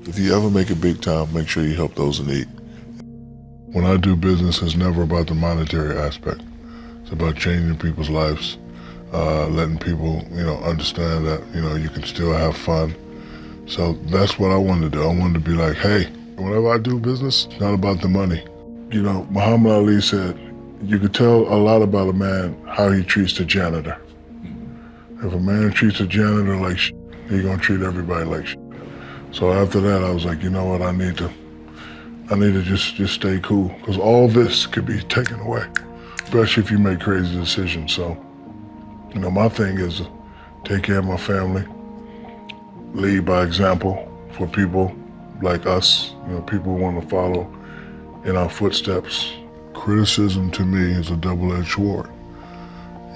If you ever make it big time, make sure you help those in need. When I do business, it's never about the monetary aspect. It's about changing people's lives, letting people, understand that, you can still have fun. So that's what I wanted to do. I wanted to be like, hey, whenever I do business, it's not about the money. Muhammad Ali said, you could tell a lot about a man how he treats the janitor. If a man treats a janitor like shit, he's gonna treat everybody like shit. So after that, I was like, you know what, I need to just stay cool, because all this could be taken away, especially if you make crazy decisions. So, my thing is to take care of my family, lead by example for people like us, people who want to follow in our footsteps. Criticism to me is a double-edged sword.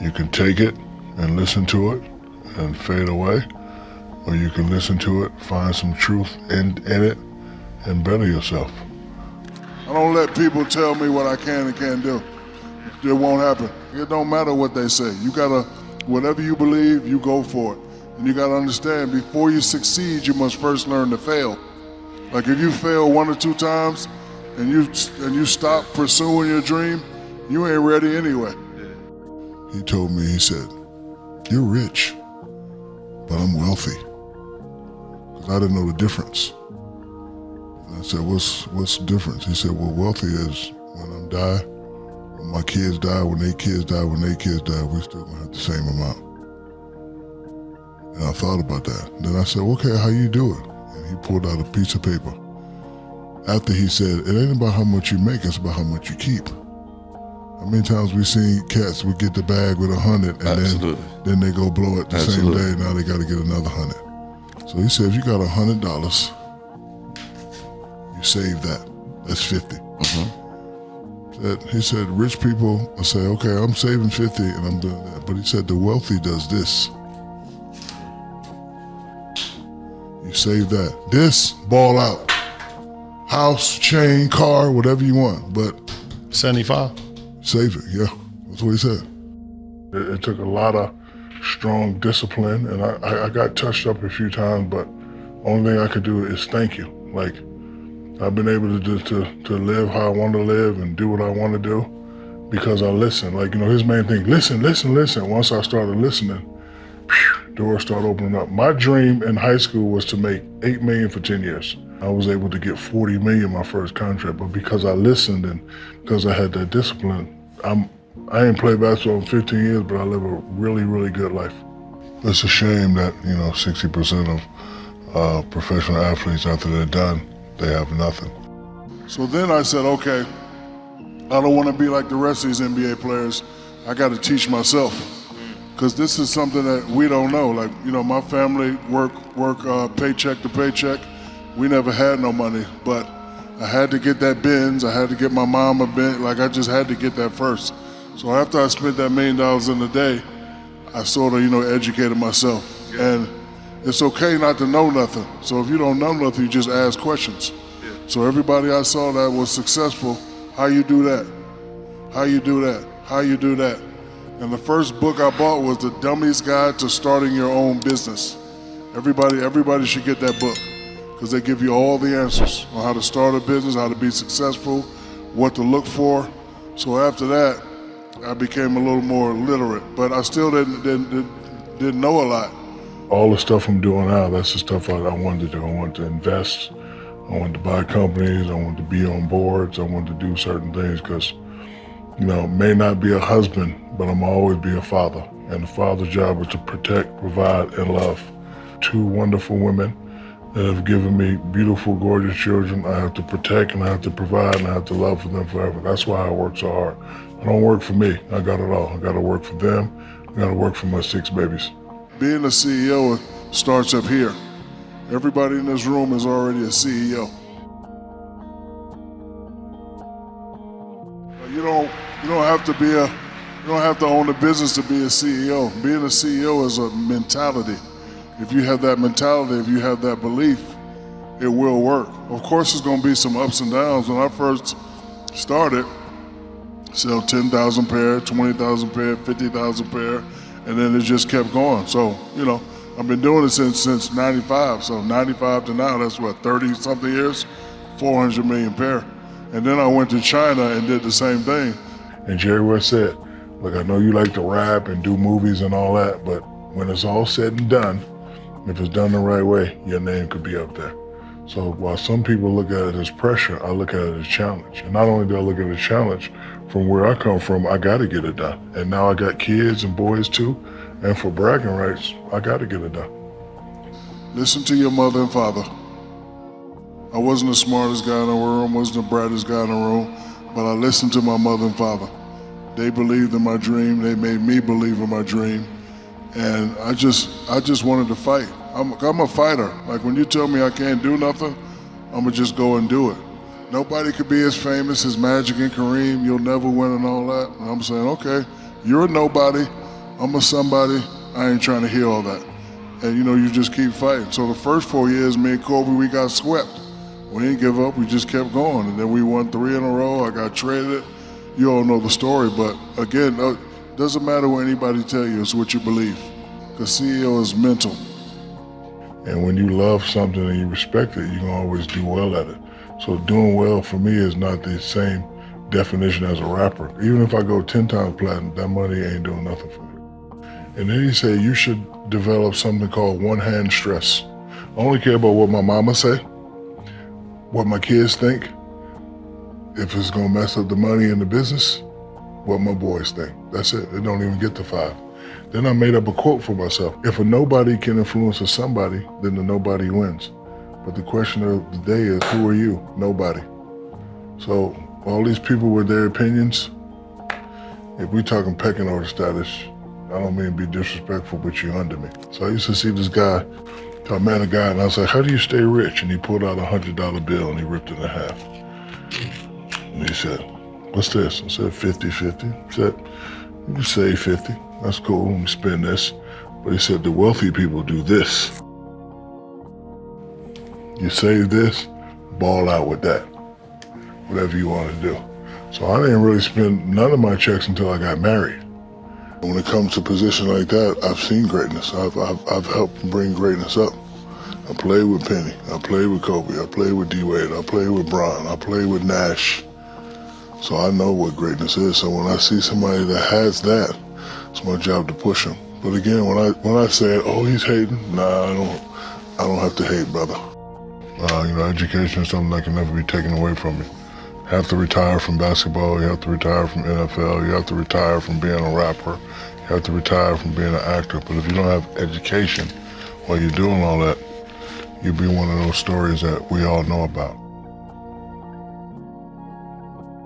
You can take it and listen to it and fade away, or you can listen to it, find some truth in it, and better yourself. I don't let people tell me what I can and can't do. It won't happen. It don't matter what they say. You gotta, whatever you believe, you go for it. And you gotta understand, before you succeed, you must first learn to fail. Like if you fail 1 or 2 times and you stop pursuing your dream, you ain't ready anyway. He told me, he said, you're rich, but I'm wealthy. Because I didn't know the difference. And I said, what's the difference? He said, well, wealthy is when I die, when my kids die, when their kids die, we're still gonna have the same amount. And I thought about that. Then I said, okay, how you do it? And he pulled out a piece of paper. After he said, it ain't about how much you make, it's about how much you keep. How many times we seen cats would get the bag with 100 and then they go blow it the same day, now they gotta get another 100. So he said, if you got $100, you save that. That's 50. He said, rich people will say, okay, I'm saving 50 and I'm doing that. But he said, the wealthy does this. You save that. This, ball out. House, chain, car, whatever you want, but 75. Save it, yeah. That's what he said. It took a lot of strong discipline, and I got touched up a few times, but only thing I could do is thank you. Like, I've been able to live how I want to live and do what I want to do because I listen. Like, his main thing, listen. Once I started listening, doors started opening up. My dream in high school was to make $8 million for 10 years. I was able to get $40 million my first contract, but because I listened and because I had that discipline, I ain't played basketball in 15 years, but I live a really, really good life. It's a shame that, 60% of professional athletes, after they're done, they have nothing. So then I said, okay, I don't want to be like the rest of these NBA players. I got to teach myself, because this is something that we don't know. Like, my family work paycheck to paycheck. We never had no money, but I had to get that Benz. I had to get my mom a Benz. Like, I just had to get that first. So after I spent that $1 million in a day, I sort of, educated myself. Yeah. And it's okay not to know nothing. So if you don't know nothing, you just ask questions. Yeah. So everybody I saw that was successful, how you do that? How you do that? How you do that? And the first book I bought was The Dummy's Guide to Starting Your Own Business. Everybody should get that book, because they give you all the answers on how to start a business, how to be successful, what to look for. So after that, I became a little more literate, but I still didn't know a lot. All the stuff I'm doing now, that's the stuff I wanted to do. I wanted to invest, I wanted to buy companies, I wanted to be on boards, I wanted to do certain things because, may not be a husband, but I'm always be a father. And the father's job is to protect, provide, and love. 2 wonderful women that have given me beautiful, gorgeous children. I have to protect, and I have to provide, and I have to love for them forever. That's why I work so hard. I don't work for me. I got it all. I got to work for them. I got to work for my 6 babies. Being a CEO starts up here. Everybody in this room is already a CEO. You don't have to own a business to be a CEO. Being a CEO is a mentality. If you have that mentality, if you have that belief, it will work. Of course, there's going to be some ups and downs. When I first started, sell 10,000 pair, 20,000 pair, 50,000 pair, and then it just kept going. So, I've been doing it since 95, so 95 to now, that's what, 30-something years? 400 million pair. And then I went to China and did the same thing. And Jerry West said, look, I know you like to rap and do movies and all that, but when it's all said and done, if it's done the right way, your name could be up there. So while some people look at it as pressure, I look at it as challenge. And not only do I look at it as challenge, from where I come from, I gotta get it done. And now I got kids and boys too, and for bragging rights, I gotta get it done. Listen to your mother and father. I wasn't the smartest guy in the room, wasn't the brightest guy in the room, but I listened to my mother and father. They believed in my dream, they made me believe in my dream, and I just wanted to fight. I'm a fighter. Like when you tell me I can't do nothing, I'm gonna just go and do it. Nobody could be as famous as Magic and Kareem, you'll never win and all that. And I'm saying, okay, you're a nobody, I'm a somebody, I ain't trying to hear all that. And you just keep fighting. So the first 4 years, me and Kobe, we got swept. We didn't give up, we just kept going. And then we won 3 in a row, I got traded. You all know the story, but again, it doesn't matter what anybody tell you, it's what you believe. Because CEO is mental. And when you love something and you respect it, you can always do well at it. So doing well for me is not the same definition as a rapper. Even if I go 10 times platinum, that money ain't doing nothing for me. And then he said, you should develop something called one-hand stress. I only care about what my mama say, what my kids think, if it's gonna mess up the money in the business, what my boys think. That's it, it don't even get to 5. Then I made up a quote for myself. If a nobody can influence a somebody, then the nobody wins. But the question of the day is, who are you? Nobody. So all these people with their opinions, if we talking pecking order status, I don't mean to be disrespectful, but you're under me. So I used to see this guy, I met a guy and I was like, how do you stay rich? And he pulled out a $100 bill and he ripped it in half. And he said, what's this? I said, 50-50. He said, you can save 50. That's cool, let me spend this. But he said, the wealthy people do this. You save this, ball out with that. Whatever you want to do. So I didn't really spend none of my checks until I got married. When it comes to a position like that, I've seen greatness. I've helped bring greatness up. I played with Penny, I played with Kobe, I played with D-Wade, I played with Bron, I played with Nash. So I know what greatness is. So when I see somebody that has that, it's my job to push them. But again, when I say, oh, he's hating, nah, I don't have to hate, brother. Education is something that can never be taken away from you. You have to retire from basketball, you have to retire from NFL, you have to retire from being a rapper, you have to retire from being an actor. But if you don't have education while you're doing all that, you'll be one of those stories that we all know about.